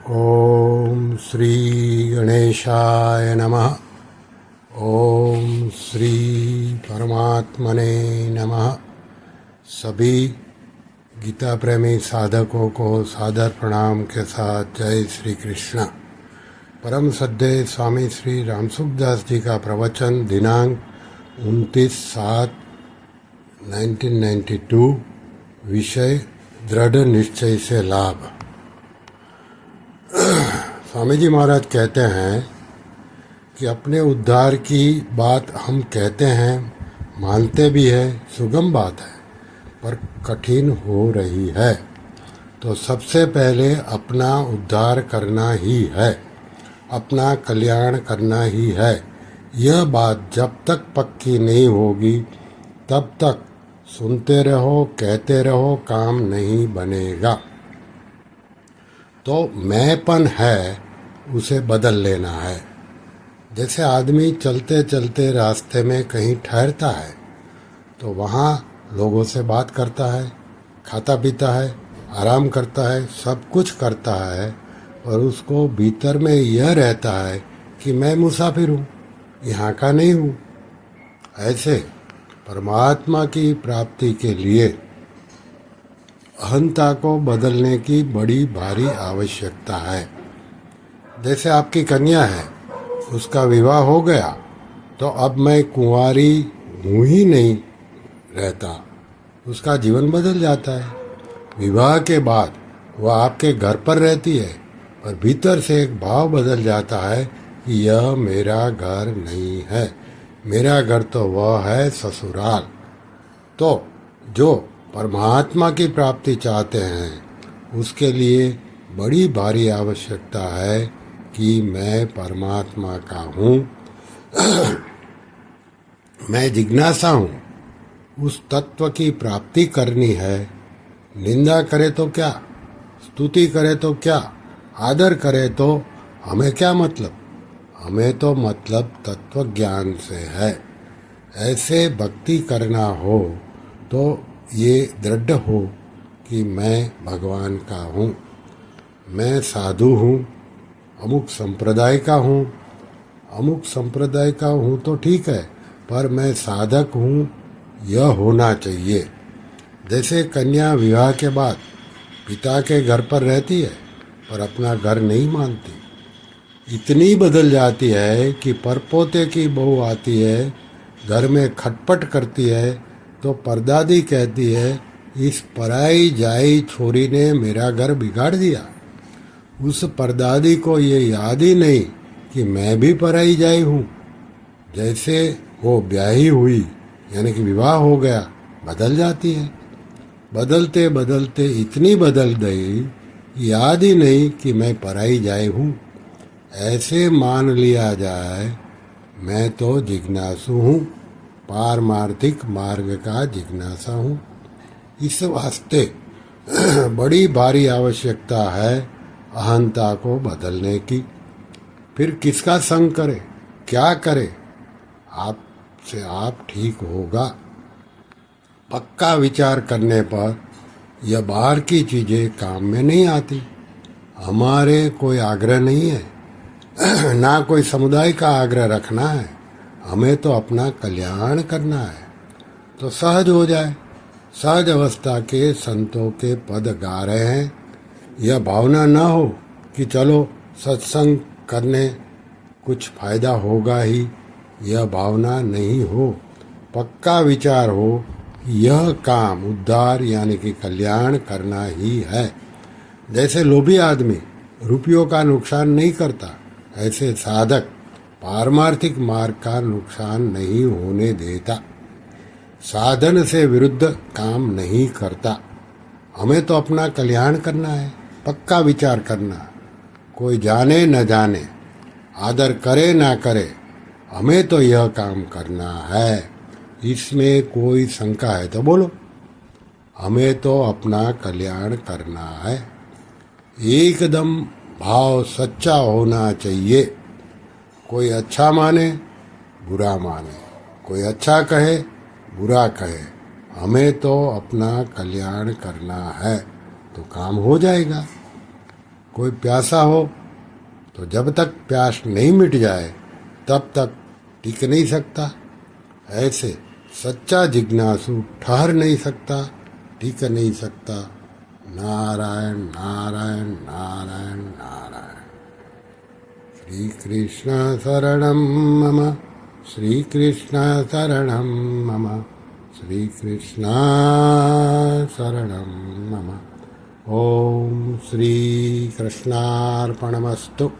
ओम श्री गणेशाय नमः। ओम श्री परमात्मने नमः। सभी गीता प्रेमी साधकों को सादर प्रणाम के साथ जय श्री कृष्ण। परम सद्य स्वामी श्री रामसुखदास जी का प्रवचन दिनांक 29/7/1992। विषय दृढ़ निश्चय से लाभ। स्वामी जी महाराज कहते हैं कि अपने उद्धार की बात हम कहते हैं, मानते भी है, सुगम बात है, पर कठिन हो रही है। तो सबसे पहले अपना उद्धार करना ही है, अपना कल्याण करना ही है। यह बात जब तक पक्की नहीं होगी तब तक सुनते रहो, कहते रहो, काम नहीं बनेगा। तो मैंपन है, उसे बदल लेना है। जैसे आदमी चलते चलते रास्ते में कहीं ठहरता है तो वहाँ लोगों से बात करता है, खाता पीता है, आराम करता है, सब कुछ करता है, और उसको भीतर में यह रहता है कि मैं मुसाफिर हूँ, यहाँ का नहीं हूँ। ऐसे परमात्मा की प्राप्ति के लिए अहंता को बदलने की बड़ी भारी आवश्यकता है। जैसे आपकी कन्या है, उसका विवाह हो गया तो अब मैं कुंवारी हूँ ही नहीं रहता, उसका जीवन बदल जाता है। विवाह के बाद वह आपके घर पर रहती है, पर भीतर से एक भाव बदल जाता है कि यह मेरा घर नहीं है, मेरा घर तो वह है ससुराल। तो जो परमात्मा की प्राप्ति चाहते हैं उसके लिए बड़ी भारी आवश्यकता है कि मैं परमात्मा का हूँ, मैं जिज्ञासा हूँ, उस तत्व की प्राप्ति करनी है। निंदा करे तो क्या, स्तुति करे तो क्या, आदर करे तो हमें क्या मतलब, हमें तो मतलब तत्व ज्ञान से है। ऐसे भक्ति करना हो तो ये दृढ़ हो कि मैं भगवान का हूँ, मैं साधु हूँ, अमुक संप्रदाय का हूँ। अमुक संप्रदाय का हूँ तो ठीक है, पर मैं साधक हूँ, यह होना चाहिए। जैसे कन्या विवाह के बाद पिता के घर पर रहती है पर अपना घर नहीं मानती, इतनी बदल जाती है कि परपोते की बहू आती है, घर में खटपट करती है तो परदादी कहती है, इस पराई जाई छोरी ने मेरा घर बिगाड़ दिया। उस परदादी को ये याद ही नहीं कि मैं भी पराई जाई हूँ। जैसे वो ब्याही हुई यानी कि विवाह हो गया, बदल जाती है। बदलते बदलते इतनी बदल गई, याद ही नहीं कि मैं पराई जाई हूँ। ऐसे मान लिया जाए मैं तो जिज्ञासु हूँ, पारमार्थिक मार्ग का जिज्ञासा हूँ। इस वास्ते बड़ी भारी आवश्यकता है अहंता को बदलने की। फिर किसका संग करे, क्या करे, आपसे आप ठीक होगा। पक्का विचार करने पर यह बाहर की चीजें काम में नहीं आती। हमारे कोई आग्रह नहीं है, ना कोई समुदाय का आग्रह रखना है, हमें तो अपना कल्याण करना है। तो सहज हो जाए। सहज अवस्था के संतों के पद गा रहे हैं। यह भावना न हो कि चलो सत्संग करने कुछ फायदा होगा ही, यह भावना नहीं हो। पक्का विचार हो कि यह काम उद्धार यानी कि कल्याण करना ही है। जैसे लोभी आदमी रुपयों का नुकसान नहीं करता, ऐसे साधक पारमार्थिक मार्ग का नुकसान नहीं होने देता, साधन से विरुद्ध काम नहीं करता। हमें तो अपना कल्याण करना है, पक्का विचार करना। कोई जाने न जाने, आदर करे ना करे, हमें तो यह काम करना है। इसमें कोई शंका है तो बोलो। हमें तो अपना कल्याण करना है। एकदम भाव सच्चा होना चाहिए। कोई अच्छा माने, बुरा माने, कोई अच्छा कहे, बुरा कहे, हमें तो अपना कल्याण करना है, तो काम हो जाएगा। कोई प्यासा हो तो जब तक प्यास नहीं मिट जाए तब तक टिक नहीं सकता। ऐसे सच्चा जिज्ञासु ठहर नहीं सकता, टिक नहीं सकता। नारायण नारायण नारायण नारायण। श्री कृष्ण शरणं मम, श्री कृष्ण शरणं मम, श्री कृष्ण शरणं मम। ओम श्री कृष्णार्पणमस्तु।